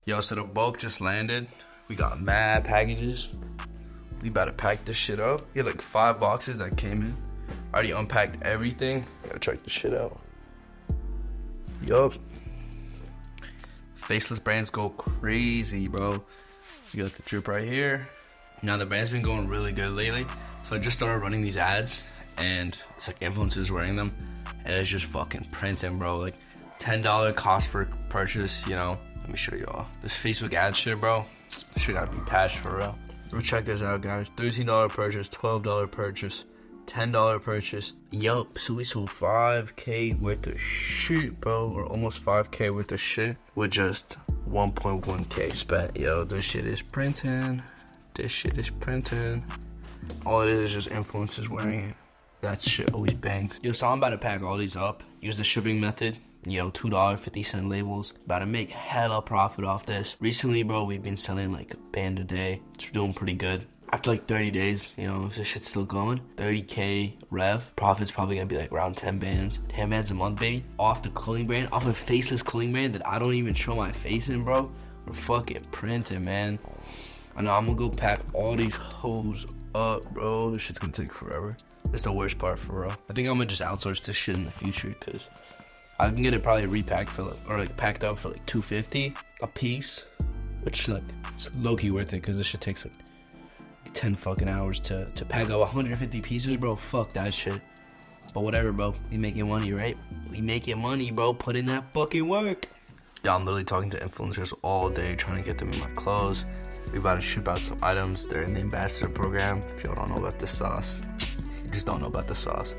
Yo, so the bulk just landed. We got mad packages. We about to pack this shit up. We had like 5 boxes that came in. Already unpacked everything. Gotta check this shit out. Yup. Faceless brands go crazy, bro. You got the drip right here. Now the brand's been going really good lately. So I just started running these ads and it's like influencers wearing them. And it's just fucking printing, bro. Like $10 cost per purchase, you know. Let me show you all. This Facebook ad shit, bro. This shit gotta be patched for real. Go check this out, guys. $13 purchase, $12 purchase, $10 purchase. Yup, so we sold 5K worth of shit, bro. Or almost 5K worth of shit with just 1.1K spent. Yo, this shit is printing. This shit is printing. All it is just influencers wearing it. That shit always bangs. Yo, so I'm about to pack all these up. Use the shipping method. You know, $2.50 labels. About to make hella profit off this. Recently, bro, we've been selling like a band a day. It's doing pretty good. After like 30 days, you know, if this shit's still going, 30K rev. Profit's probably gonna be like around 10 bands. 10 bands a month, baby. Off the clothing brand, off a Faceless clothing brand that I don't even show my face in, bro. We're fucking printing, man. I know I'm gonna go pack all these hoes up, bro. This shit's gonna take forever. It's the worst part for real. I think I'm gonna just outsource this shit in the future because I can get it probably repacked for like, or like packed up for like $250 a piece, which like it's low-key worth it because this shit takes like 10 fucking hours to pack up 150 pieces, bro. Fuck that shit. But whatever, bro. We making money, right? We making money, bro. Put in that fucking work. Yeah, I'm literally talking to influencers all day trying to get them in my clothes. We about to ship out some items. They're in the ambassador program. If y'all don't know about the sauce, you just don't know about the sauce.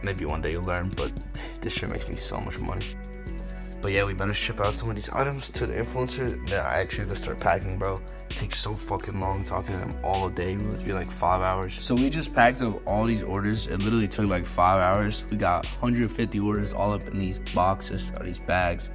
Maybe one day you'll learn, but this shit makes me so much money. But yeah, we better ship out some of these items to the influencers. Yeah, I actually have to start packing, bro. It takes so fucking long talking to them all day. It would be like 5 hours. So we just packed up all these orders. It literally took like 5 hours. We got 150 orders all up in these boxes or these bags.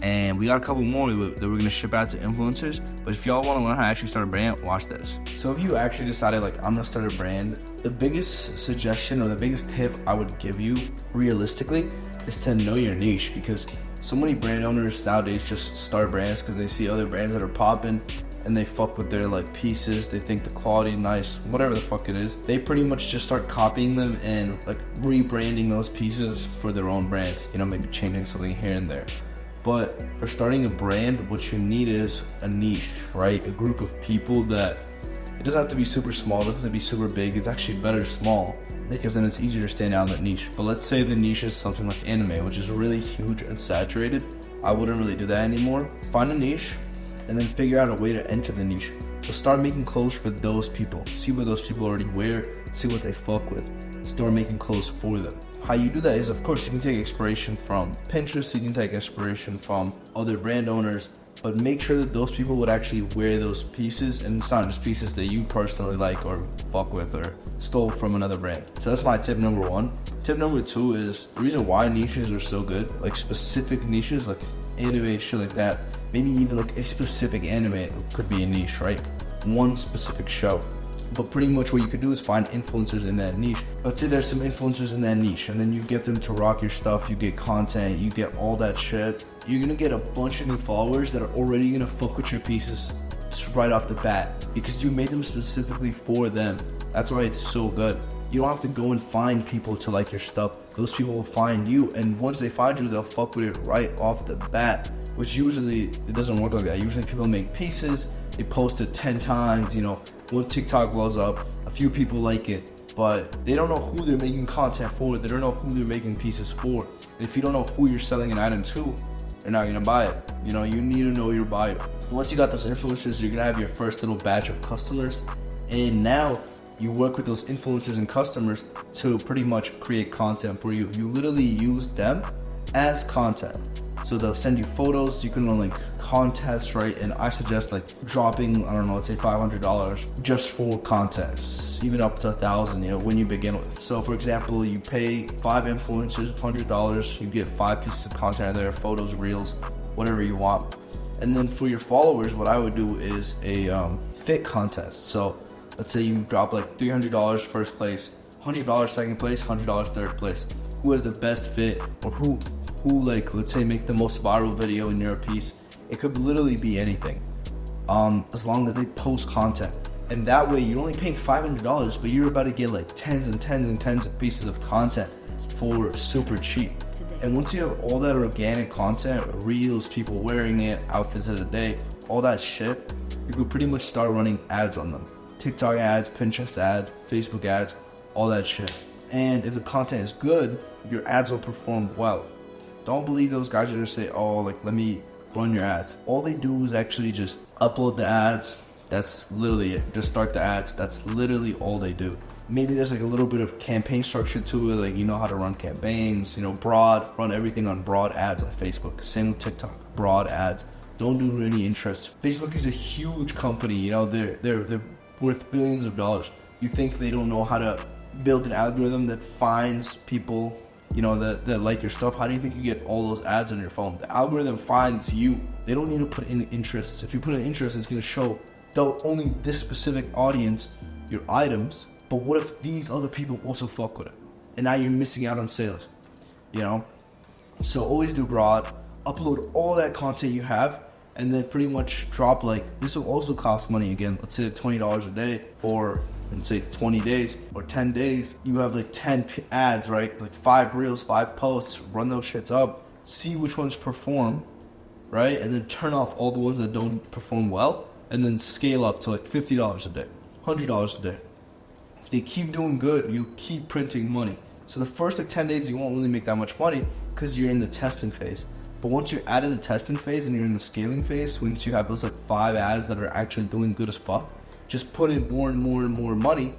And we got a couple more that we're gonna ship out to influencers. But if y'all wanna learn how to actually start a brand, watch this. So if you actually decided like, I'm gonna start a brand, the biggest suggestion or the biggest tip I would give you realistically is to know your niche, because so many brand owners nowadays just start brands because they see other brands that are popping and they fuck with their like pieces. They think the quality nice, whatever the fuck it is. They pretty much just start copying them and like rebranding those pieces for their own brand. You know, maybe changing something here and there. But for starting a brand, what you need is a niche, right? A group of people that, it doesn't have to be super small, it doesn't have to be super big. It's actually better small because then it's easier to stand out in that niche. But let's say the niche is something like anime, which is really huge and saturated. I wouldn't really do that anymore. Find a niche and then figure out a way to enter the niche. So start making clothes for those people. See what those people already wear, see what they fuck with. Start making clothes for them. How you do that is, of course, you can take inspiration from Pinterest, you can take inspiration from other brand owners, but make sure that those people would actually wear those pieces, and it's not just pieces that you personally like or fuck with or stole from another brand. So that's my tip number 1. Tip number 2 is the reason why niches are so good, like specific niches, like anime, shit like that. Maybe even like a specific anime could be a niche, right? One specific show. But pretty much what you could do is find influencers in that niche. Let's say there's some influencers in that niche and then you get them to rock your stuff, you get content, you get all that shit. You're gonna get a bunch of new followers that are already gonna fuck with your pieces just right off the bat because you made them specifically for them. That's why it's so good. You don't have to go and find people to like your stuff. Those people will find you, and once they find you, they'll fuck with it right off the bat, which usually, it doesn't work like that. Usually people make pieces, they post it 10 times, you know, one TikTok blows up, a few people like it, but they don't know who they're making content for, they don't know who they're making pieces for. And if you don't know who you're selling an item to, they're not gonna buy it. You know, you need to know your buyer. Once you got those influencers, you're gonna have your first little batch of customers, and now you work with those influencers and customers to pretty much create content for you. You literally use them as content. So they'll send you photos, you can run like contests, right? And I suggest like dropping, I don't know, let's say $500 just for contests, even up to $1,000, you know, when you begin with. So for example, you pay 5 influencers $100, you get 5 pieces of content in there, photos, reels, whatever you want. And then for your followers, what I would do is a fit contest. So let's say you drop like $300 first place, $100 second place, $100 third place. Who has the best fit, or who like, let's say, make the most viral video in your piece It could literally be anything, as long as they post content. And that way you're only paying $500, but you're about to get like tens and tens and tens of pieces of content for super cheap. And once you have all that organic content, reels, people wearing it, outfits of the day, all that shit, you could pretty much start running ads on them. TikTok ads, Pinterest ads, Facebook ads, all that shit. And if the content is good, your ads will perform well. Don't believe those guys that just say, oh, like, let me run your ads. All they do is actually just upload the ads. That's literally it. Just start the ads. That's literally all they do. Maybe there's like a little bit of campaign structure to it, like you know how to run campaigns, run everything on broad ads on Facebook. Same with TikTok, broad ads. Don't do any interest. Facebook is a huge company, they're worth billions of dollars. You think they don't know how to build an algorithm that finds people, that like your stuff? How do you think you get all those ads on your phone? The algorithm finds you. They don't need to put in interests. If you put in interest, it's gonna show only this specific audience your items. But what if these other people also fuck with it? And now you're missing out on sales, So always do broad, upload all that content you have, and then pretty much drop this will also cost money again. Let's say $20 a day, or let's say 20 days or 10 days. You have 10 ads, right? 5 reels, 5 posts, run those shits up, see which ones perform, right? And then turn off all the ones that don't perform well, and then scale up to $50 a day, $100 a day. If they keep doing good, you'll keep printing money. So the first 10 days, you won't really make that much money because you're in the testing phase. But once you're out of the testing phase and you're in the scaling phase, once you have those 5 ads that are actually doing good as fuck, just put in more and more and more money,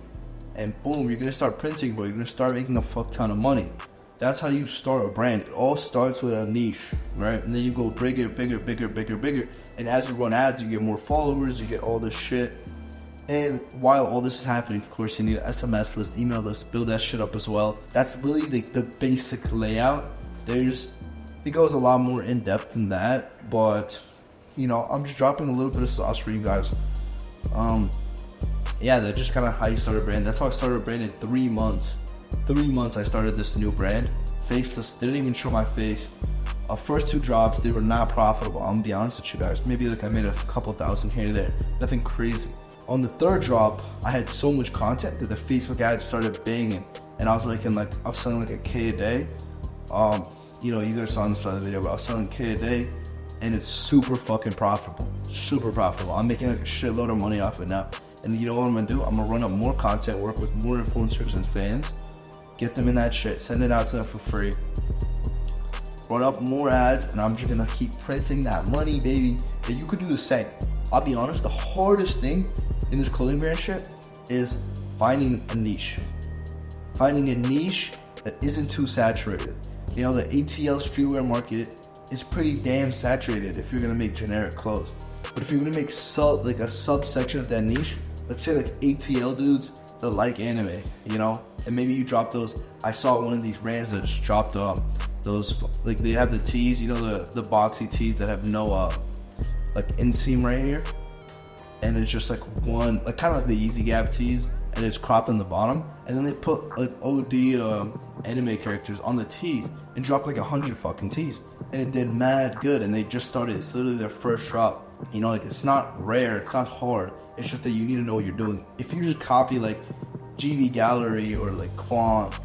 and boom, you're gonna start printing, bro. You're gonna start making a fuck ton of money. That's how you start a brand. It all starts with a niche, right? And then you go bigger, bigger, bigger, bigger, bigger. And as you run ads, you get more followers, you get all this shit. And while all this is happening, of course, you need an SMS list, email list, build that shit up as well. That's really the basic layout. It goes a lot more in depth than that, but I'm just dropping a little bit of sauce for you guys. That's just kind of how you start a brand. That's how I started a brand in 3 months. 3 months I started this new brand. Faceless, didn't even show my face. First 2 drops, they were not profitable. I'm gonna be honest with you guys. Maybe I made a couple thousand here or there. Nothing crazy. On the 3rd drop, I had so much content that the Facebook ads started banging, and I was I was selling a K a day. You guys saw in the video, but I was selling K a day, and it's super fucking profitable. Super profitable. I'm making a shitload of money off it now. And you know what I'm gonna do? I'm gonna run up more content, work with more influencers and fans, get them in that shit, send it out to them for free, run up more ads, and I'm just gonna keep printing that money, baby. And you could do the same. I'll be honest, the hardest thing in this clothing brand shit is finding a niche. Finding a niche that isn't too saturated. The ATL streetwear market is pretty damn saturated if you're gonna make generic clothes. But if you're gonna make a subsection of that niche, let's say ATL dudes that like anime, and maybe you drop those. I saw one of these brands that just dropped those, they have the tees, the boxy tees that have no inseam right here, and it's just one, kind of like the Easy Gap tees, and it's cropped in the bottom, and then they put OD anime characters on the tees and dropped 100 fucking tees, and it did mad good. And they just started. It's literally their first drop. It's not rare, it's not hard, it's just that you need to know what you're doing. If you just copy GV Gallery or Quant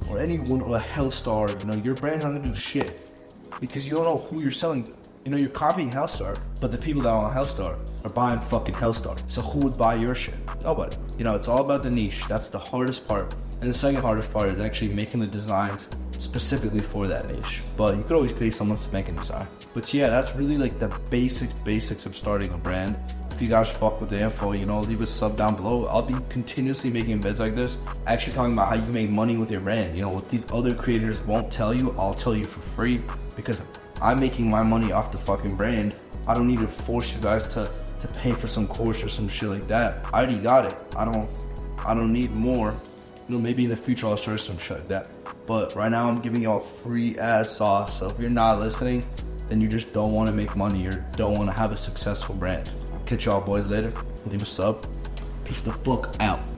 or anyone, or a Hellstar, your brand's not gonna do shit because you don't know who you're selling to. You're copying Hellstar, but the people that are on Hellstar are buying fucking Hellstar. So who would buy your shit? Nobody. It's all about the niche. That's the hardest part. And the second hardest part is actually making the designs specifically for that niche. But you could always pay someone to make a design. But yeah, that's really the basics of starting a brand. If you guys fuck with the info, leave a sub down below. I'll be continuously making vids like this, actually talking about how you make money with your brand. What these other creators won't tell you, I'll tell you for free, because I'm making my money off the fucking brand. I don't need to force you guys to pay for some course or some shit like that. I already got it. I don't need more. Maybe in the future I'll start some shit like that. But right now I'm giving y'all free ass sauce. So if you're not listening, then you just don't want to make money or don't want to have a successful brand. Catch y'all boys later. Leave a sub. Peace the fuck out.